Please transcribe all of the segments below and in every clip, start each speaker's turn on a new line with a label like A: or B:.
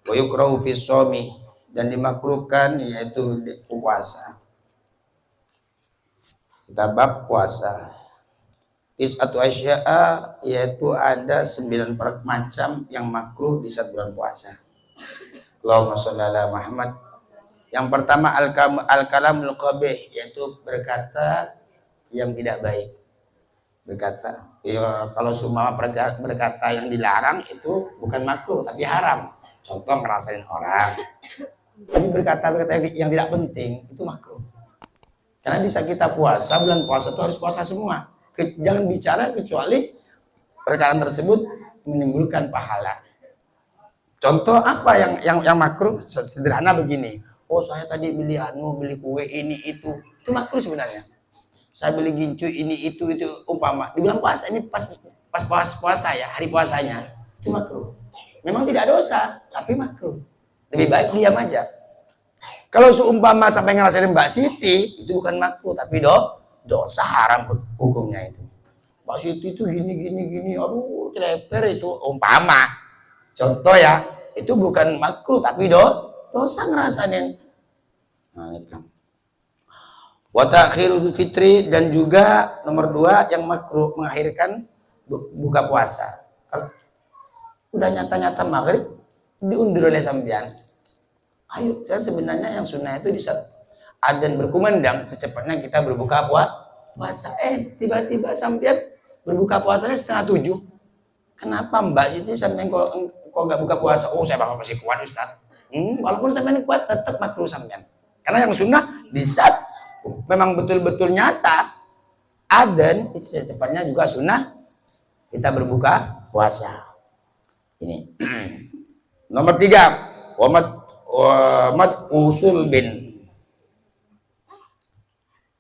A: Wa yukrahu fi shaumi, dan dimakruhkan yaitu di puasa. Kita bab puasa. Tis'atu asya'a, yaitu ada 9 macam yang makruh di saat bulan puasa. Allahumma sholli ala Muhammad. Yang pertama al-kalamul qabih, yaitu berkata yang tidak baik. Berkata, ya, kalau semua berkata yang dilarang itu bukan makruh tapi haram. Contoh ngerasain orang. Tapi berkata-berkata yang tidak penting itu makruh. Karena bisa kita puasa, bulan puasa itu harus puasa semua. Jangan bicara kecuali perkara tersebut menimbulkan pahala. Contoh apa yang makruh? Sederhana begini. Oh, saya tadi beli kue ini itu makruh sebenarnya. Saya beli gincu ini itu umpama di bulan puasa ini pas puasa ya, hari puasanya itu makruh. Memang tidak dosa, tapi makruh. Lebih baik diam aja. Kalau seumpama sampai ngerasain Mbak Siti itu bukan makruh tapi dosa, haram hukumnya itu. Mbak Siti itu gini, aduh teleper itu umpama. Contoh ya, itu bukan makruh tapi dosa ngerasain. Nah, itu. Wa ta'khirul fitri, dan juga nomor 2 yang makruh mengakhirkan buka puasa. Kalau udah nyata-nyata maghrib diundur oleh sampean. Ayo, kan sebenarnya yang sunnah itu di saat adzan berkumandang secepatnya kita berbuka puasa. Tiba-tiba sampean berbuka puasanya 6:30. Kenapa Mbak Siti sampean kok nggak buka puasa? Oh, saya bakal masih kuat Ustaz. Walaupun sampean kuat tetap makruh sampean. Karena yang sunnah di saat memang betul-betul nyata adzan itu secepatnya juga sunnah kita berbuka puasa. Ini. Nomor 3, wamat usul bin,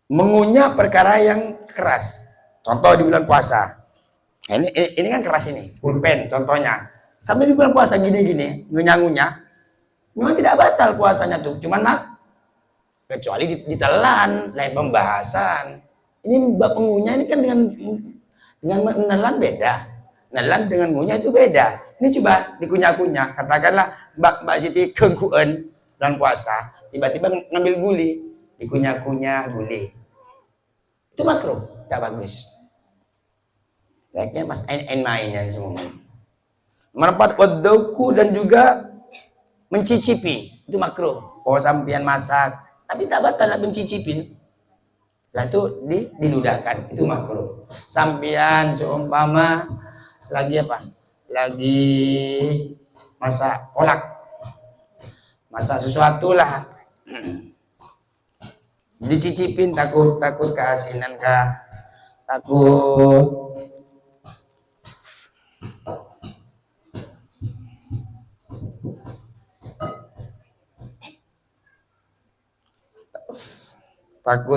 A: mengunyah perkara yang keras. Contoh di bulan puasa. Ini kan keras ini, pulpen contohnya. Sampai di bulan puasa gini-gini, ngunyah-ngunyah. Memang tidak batal puasanya tuh, cuman kecuali ditelan, lain pembahasan. Ini bab mengunyah ini kan dengan menelan beda. Nelan dengan ngunyah itu beda. Ini coba dikunyah-kunyah. Katakanlah Mbak Siti keguen bulan puasa, tiba-tiba ngambil guli, dikunyah-kunyah guli. Itu makruh, tidak bagus. Baiknya pas main-mainan semua. Merempat wadauku, dan juga mencicipi, itu makruh. Oh, sampian masak, tapi tidak batal mencicipin. Nah itu diludahkan, itu makruh. Sampian seumpama lagi apa? Lagi masak kolak, masak sesuatu lah, dicicipin, takut keasinan kah, takut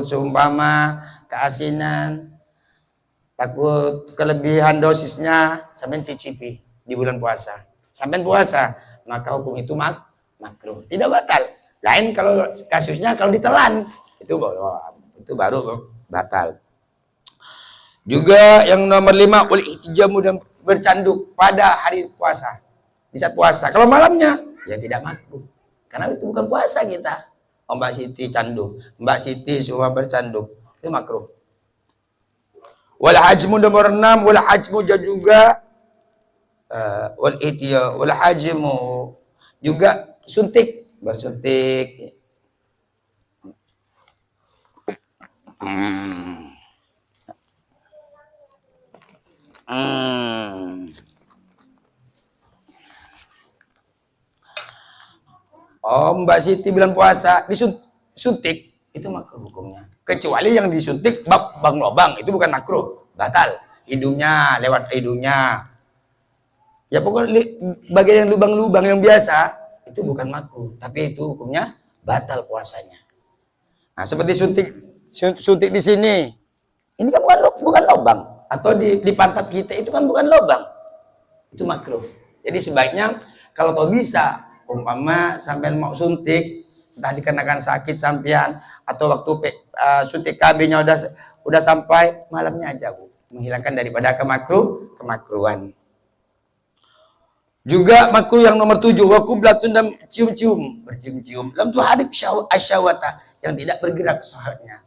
A: seumpama keasinan, takut kelebihan dosisnya, sampai cicipi di bulan puasa. Sampai puasa, maka hukum itu makruh, tidak batal. Lain kalau kasusnya kalau ditelan, itu baru batal. Juga yang nomor 5, jamu dan bercanduk pada hari puasa, di saat puasa. Kalau malamnya, ya tidak makruh, karena itu bukan puasa kita. Mbak Siti canduk, Mbak Siti semua bercanduk, itu makruh. Wal hajmu nomor 6, wal hajmu juga wal hajmu juga bersuntik. Oh, Mbak Siti bulan puasa disuntik, itu makruh hukumnya. Kecuali yang disuntik bang lobang, itu bukan makruh, batal. Hidungnya, lewat hidungnya. Ya pokoknya bagian lubang-lubang yang biasa, itu bukan makruh, tapi itu hukumnya batal puasanya. Nah, seperti suntik di sini. Ini kan bukan lobang, atau di pantat kita itu kan bukan lobang. Itu makruh. Jadi sebaiknya kalau tahu bisa, umpama sampai mau suntik, entah dikarenakan sakit sampean atau waktu suntik KB-nya udah sampai, malamnya aja, Bu, menghilangkan daripada kemakruhan. Juga makruh yang nomor 7, wa qublatun dan cium-cium, bercium-cium. Lam tuharik asyawata, yang tidak bergerak syahwatnya.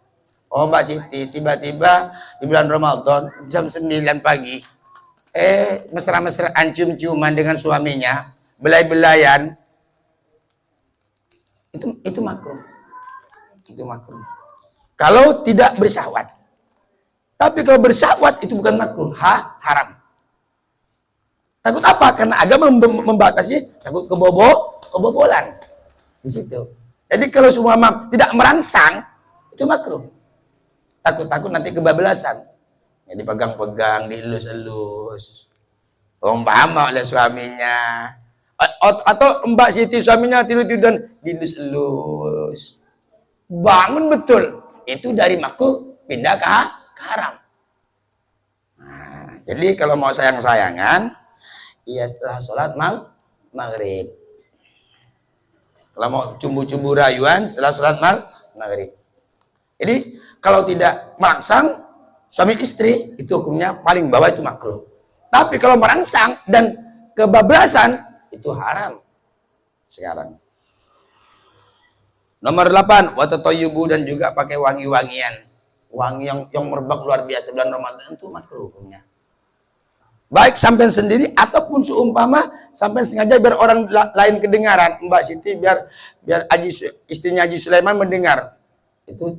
A: Oh Mbak Siti, tiba-tiba di bulan Ramadan jam 9 pagi, mesra-mesraan cium-ciuman dengan suaminya, belai-belayan, itu makruh. Itu makruh. Kalau tidak bersyahwat. Tapi kalau bersyahwat itu bukan makruh, haram. Takut apa? Karena agama membatasi takut kebobolan di situ. Jadi kalau semua tidak merangsang itu makruh. Takut nanti kebablasan. Ya, dipegang-pegang, dielus-elus. Umpama oleh suaminya. Atau Mbak Siti suaminya tidur-tidur dan dielus-elus. Bangun betul. Itu dari makruh pindah ke haram. Nah, jadi kalau mau sayang-sayangan, iya setelah sholat maghrib. Kalau mau cumbu-cumbu rayuan setelah sholat maghrib. Jadi kalau tidak merangsang suami istri itu hukumnya paling bawah itu makruh. Tapi kalau merangsang dan kebablasan itu haram sekarang. Nomor 8, watatoyubu dan juga pakai wangi-wangian. Wangi yang merebak luar biasa bulan Ramadan itu makruh hukumnya. Baik sampai sendiri ataupun seumpama sampai sengaja biar orang lain kedengaran. Mbak Siti biar istrinya Haji Sulaiman mendengar. Itu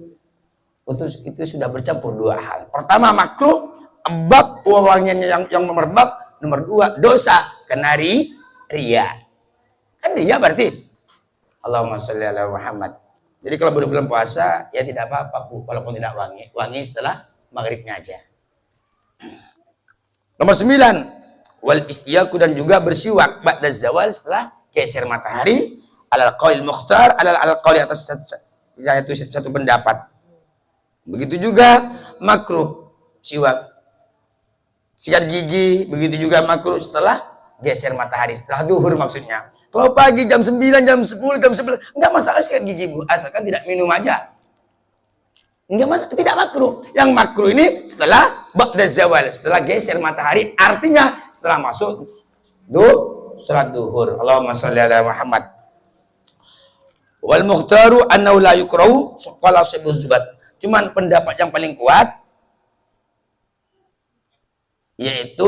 A: sudah bercampur dua hal. Pertama makruh, bab wangiannya yang merebak. Nomor 2 dosa kena ria. Kan ria berarti. Allahumma sholli ala Muhammad. Jadi kalau bulan puasa ya tidak apa-apa Bu, walaupun tidak wangi setelah maghribnya aja. Nomor 9, wal istiyaku dan juga bersiwak ba'da zawal setelah geser matahari alal qaul mukhtar alal qaul atas yaitu satu pendapat. Begitu juga makruh siwak, sikat gigi, begitu juga makruh setelah geser matahari, setelah duhur maksudnya. Kalau pagi jam 9, jam 10, jam 11 enggak masalah sikat gigi Bu, asalkan tidak minum aja. Enggak masalah, tidak makruh. Yang makruh ini setelah ba'da zawal, setelah geser matahari, artinya setelah masuk salat duhur. Allahumma sholli ala Muhammad. Wal mukhtaru annahu la yukrahu qala sahibu zubat. Cuman pendapat yang paling kuat yaitu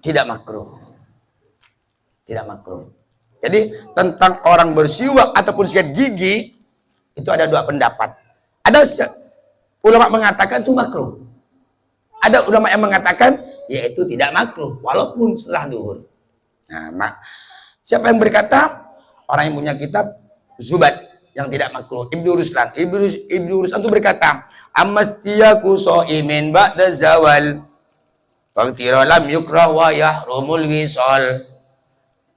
A: tidak makruh. Tidak makruh. Jadi tentang orang bersiwak ataupun sikat gigi itu ada dua pendapat. Ada ulama mengatakan itu makruh. Ada ulama yang mengatakan yaitu tidak makruh walaupun setelah duhur. Nah, siapa yang berkata? Orang yang punya kitab Zubat yang tidak makruh. Ibnu Ruslan. Ibnu Ruslan itu berkata, "Amastiyaku shaimin ba'da zawal. Waqtira lam yukrah wa yahrumul wisal."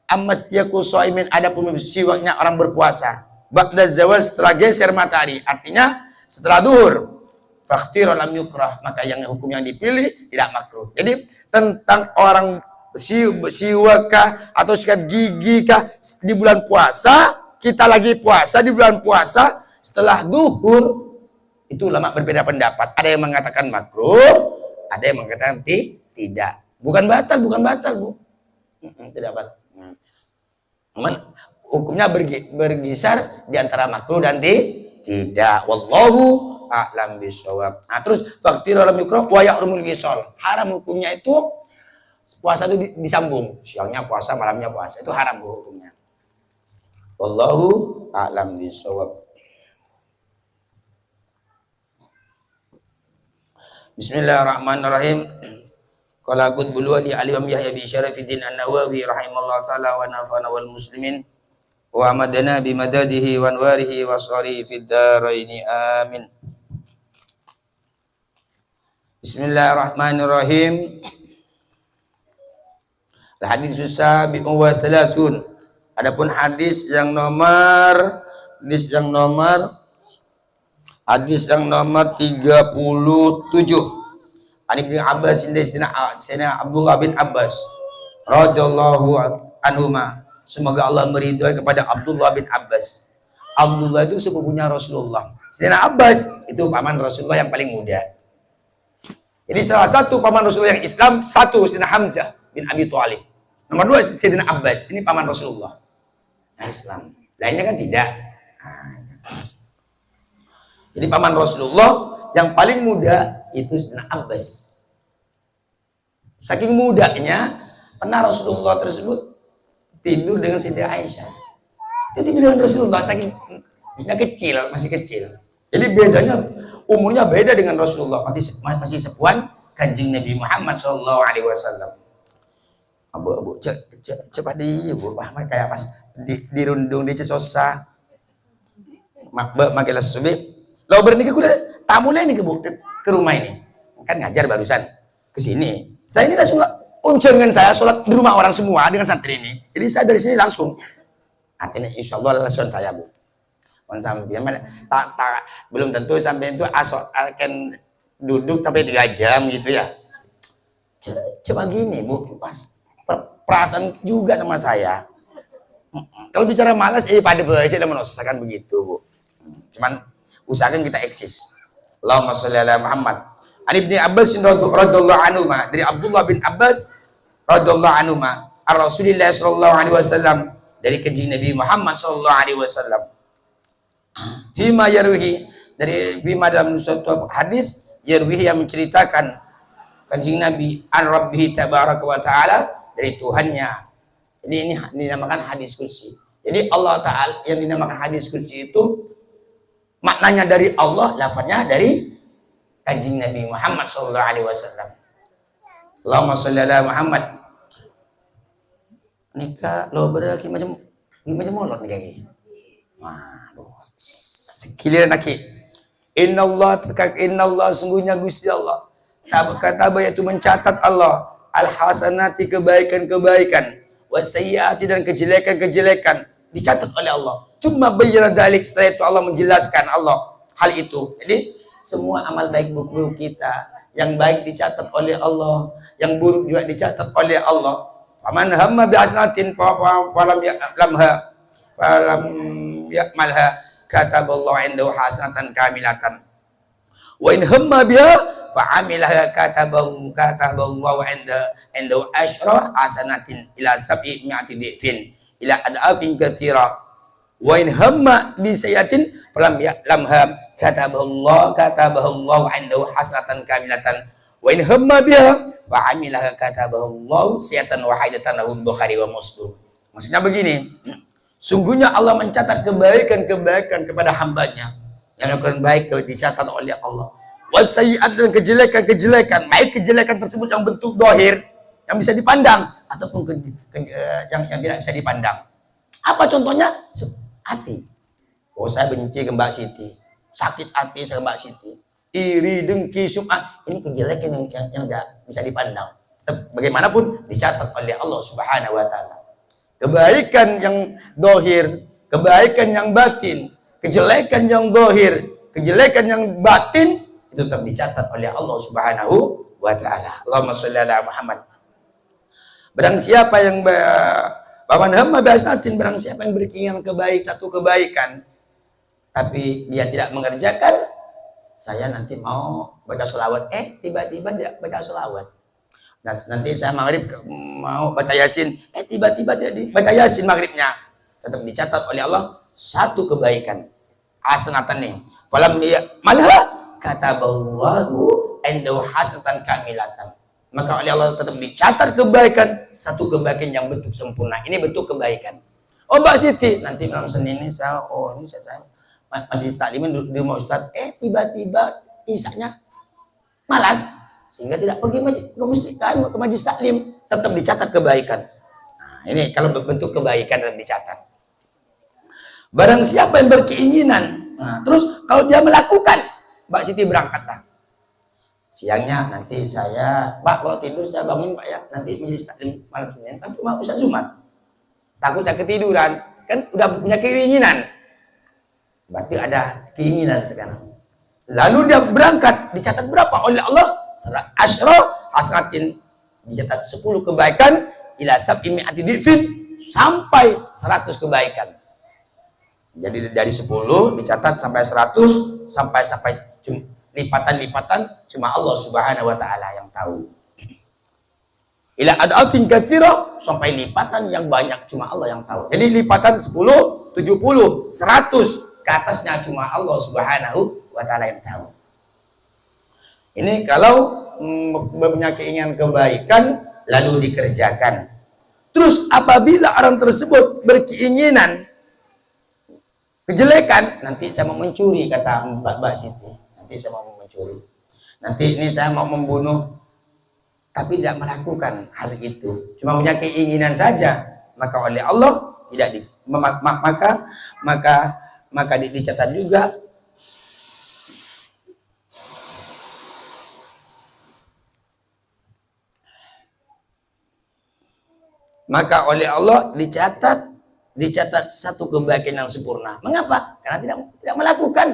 A: Amastiyaku shaimin, ada pun siwaknya orang berpuasa ba'da zawal setelah geser matahari, artinya setelah duhur. Waqtira lam yukrah, maka yang hukum yang dipilih tidak makruh. Jadi tentang orang siwakah atau sikat gigi kah di bulan puasa, kita lagi puasa di bulan puasa setelah duhur, itu ulama berbeda pendapat. Ada yang mengatakan makruh, ada yang mengatakan tidak. Bukan batal Bu. Tidak batal. Hukumnya bergisar di antara makruh dan tidak. Wallahu a'lam bishawab. Nah, terus waqtira lam yukrah wa yahrumul wisal. Haram hukumnya itu puasa itu disambung. Siangnya puasa, malamnya puasa. Itu haram hukumnya. Wallahu a'lam bishawab. Bismillahirrahmanirrahim. Qala Qutbul Wali Al-Imam Yahya bin Syarafuddin An-Nawawi rahimahullah ta'ala wa nafa'ana wal muslimin wa amadana bi madadihi wa anwarihi wa sari fid dharaini amin. Bismillahirrahmanirrahim. Hadis sabi'u wa thalathun. Adapun hadis yang nomor 37. Ani bin Abbas Sayyidina Abdullah bin Abbas radhiyallahu anhuma, semoga Allah meridhai kepada Abdullah bin Abbas. Abdullah itu sepupunya Rasulullah. Sayyidina Abbas itu paman Rasulullah yang paling muda. Jadi salah satu paman Rasulullah yang Islam, satu Sayyidina Hamzah bin Abi Thalib. Nomor 2 Sayyidina Abbas, ini paman Rasulullah yang Islam. Lainnya kan tidak. Jadi paman Rasulullah yang paling muda itu Sayyidina Abbas. Saking mudanya, pernah Rasulullah tersebut tidur dengan Siti Aisyah. Itu tidur dengan Rasulullah, saking kecil, masih kecil. Jadi bedanya, umurnya beda dengan Rasulullah, masih sepuan Kanjeng Nabi Muhammad SAW. Abu cepat di Bu Muhammad kayak pas dirundung di cecosa. Makilah subi. Lo berani ke kuda, tamu lain ke Bu ke rumah ini. Kan ngajar barusan ke sini. Saya ini langsung uncengan saya sholat di rumah orang semua dengan santri ini. Jadi saya dari sini langsung. Artinya insya Allah langsung saya Bu. Sampai belum tentu sampai itu akan duduk sampai 3 jam gitu ya. Coba gini Bu, pas perasaan juga sama saya. Kalau bicara malas, pada baca dan menusakan begitu Bu. Cuman usahakan kita eksis. Allahumma sholli ala Muhammad. Ibni Abbas radhiyallahu anhu, dari Abdullah bin Abbas radhiyallahu anhu, Rasulullah sallallahu alaihi wasallam, dari kanjeng Nabi Muhammad sallallahu alaihi wasallam. Fima yarwihi, dari fima dalam suatu hadis yarwihi yang menceritakan kanjeng Nabi an Rabbih tabaraka wa taala, dari Tuhannya. Jadi ini dinamakan hadis kursi. Jadi Allah Ta'ala yang dinamakan hadis kursi itu maknanya dari Allah, lafaznya dari kanjeng Nabi Muhammad sallallahu alaihi wasallam. Allahumma sholli ala Muhammad. Nikah lo berarti macam molot nih kayak. Waduh. Giliran lagi. Inna Allah sungguhnya Gusti Allah. Kata yaitu mencatat Allah al-hasanati kebaikan-kebaikan, wasayyiati dan kejelekan-kejelekan dicatat oleh Allah. Cuma bayyana dalik, setelah itu Allah menjelaskan Allah hal itu. Jadi semua amal baik buruk kita, yang baik dicatat oleh Allah, yang buruk juga dicatat oleh Allah. Faman hamma bi hasanatin falam ya'malha kataballahu indahu hasanatan kamilatan. Wa in hamma biha fa'amilaha kataballahu indahu asyra hasanatin ila sab'i mi'ati dhifin ila ad'afin katsira. Wa in hamma bi sayyatin falam ya'lamha kataballahu indahu hasanatan kamilatan. Wa in hamma biha fa'amilaha kataballahu sayyatan wahidatan lahu Bukhari wa Muslim. Maksudnya begini, sungguhnya Allah mencatat kebaikan-kebaikan kepada hambanya. Yang lakukan baik dicatat oleh Allah. Wasayyi'at dan kejelekan-kejelekan, baik kejelekan tersebut yang bentuk dohir, yang bisa dipandang, ataupun yang tidak bisa dipandang. Apa contohnya? Hati. Oh, saya benci ke Mbak Siti, sakit hati sama Mbak Siti, iri, dengki, sum'ah. Ini kejelekan yang tidak bisa dipandang. Bagaimanapun dicatat oleh Allah Subhanahu wa Ta'ala. Kebaikan yang dohir, kebaikan yang batin, kejelekan yang dohir, kejelekan yang batin, itu tetap dicatat oleh Allah Subhanahu wa Ta'ala. Allahumma sholli ala Muhammad. Barang siapa yang bawan hamba biasatin, barang siapa yang berkeinginan satu kebaikan, tapi dia tidak mengerjakan, saya nanti mau baca selawat, tiba-tiba tidak baca selawat. Dan nanti saya maghrib mau baca yasin, tiba-tiba tidak baca yasin maghribnya. Tetap dicatat oleh Allah satu kebaikan, hasanatan nih. Falam malha kataballahu indahu hasanatan kamilatan. Maka oleh Allah tetap dicatat kebaikan, satu kebaikan yang bentuk sempurna. Ini bentuk kebaikan. Oh Mbak Siti, nanti malam Senin ini saya majelis taklim di rumah Ustaz, tiba-tiba isanya malas, sehingga tidak pergi ke majelis taklim. Tetap dicatat kebaikan. Nah, ini kalau bentuk kebaikan dan dicatat. Barang siapa yang berkeinginan, terus kalau dia melakukan, Mbak Siti berangkat lah. Siangnya nanti saya, Pak kalau tidur saya bangun Pak ya, nanti majelis taklim malam Senin. Tapi mau Ustaz Zuman, takut saya ketiduran, kan udah punya keinginan. Berarti ada keinginan sekarang. Lalu dia berangkat, dicatat berapa oleh Allah? Asyra hasanatin, dicatat 10 kebaikan, ila sab'i mi'ati dhifin, sampai 100 kebaikan. Jadi dari 10 dicatat sampai 100, sampai lipatan-lipatan cuma Allah Subhanahu wa taala yang tahu. Ila ad'afin katsira, sampai lipatan yang banyak cuma Allah yang tahu. Jadi lipatan 10, 70, 100 ke atasnya cuma Allah Subhanahu wa taala yang tahu. Ini kalau punya keinginan kebaikan lalu dikerjakan. Terus apabila orang tersebut berkeinginan kejelekan, nanti saya mau mencuri, kata Mbak Siti. Nanti saya mau mencuri. Nanti ini saya mau membunuh, tapi tidak melakukan hal itu, cuma punya keinginan saja, maka oleh Allah tidak maka dicatat juga maka oleh Allah dicatat satu kebaikan yang sempurna. Mengapa? Karena tidak melakukan,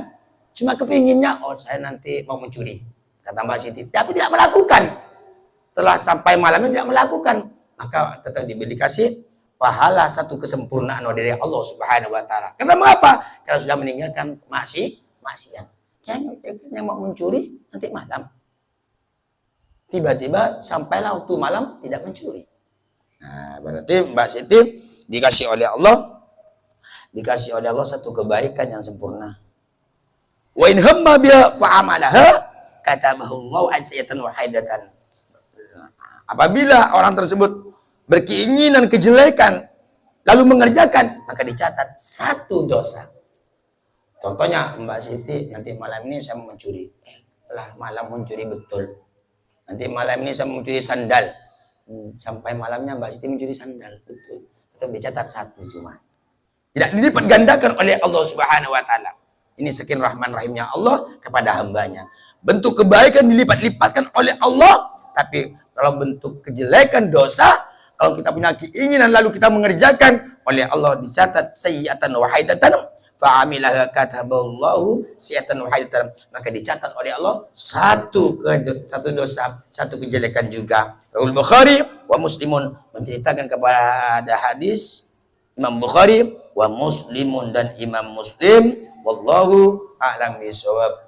A: cuma kepinginnya, oh saya nanti mau mencuri, kata Mbak Siti, tapi tidak melakukan. Setelah sampai malamnya tidak melakukan, maka tetap dikasih pahala satu kesempurnaan dari Allah Subhanahu wa taala. Karena mengapa? Karena sudah meninggalkan maksiat. Yang mau mencuri nanti malam. Tiba-tiba sampailah waktu malam tidak mencuri. Nah, berarti Mbak Siti dikasih oleh Allah satu kebaikan yang sempurna. Wa in hamma biha fa amalaha katabahu Allah asyatan wahidatan. Apabila orang tersebut berkeinginan kejelekan lalu mengerjakan, maka dicatat satu dosa. Contohnya Mbak Siti, nanti malam ini saya mau mencuri. Lah malam mencuri betul. Nanti malam ini saya mau mencuri sandal. Sampai malamnya Mbak Siti mencuri sandal betul. Tetap dicatat satu cuma. Tidak dilipat gandakan oleh Allah Subhanahu wa taala. Ini sekian rahman rahimnya Allah kepada hambanya. Bentuk kebaikan dilipat-lipatkan oleh Allah, tapi kalau bentuk kejelekan dosa, kalau kita punya keinginan lalu kita mengerjakan, oleh Allah dicatat sayyi'atan wahidatan fa'amilaha kataballahu sayyi'atan wahidatan, maka dicatat oleh Allah satu dosa, satu kejelekan juga. Rahul Bukhari wa Muslimun, menceritakan kepada hadis Imam Bukhari wa Muslimun dan Imam Muslim, wallahu a'lam bishawab.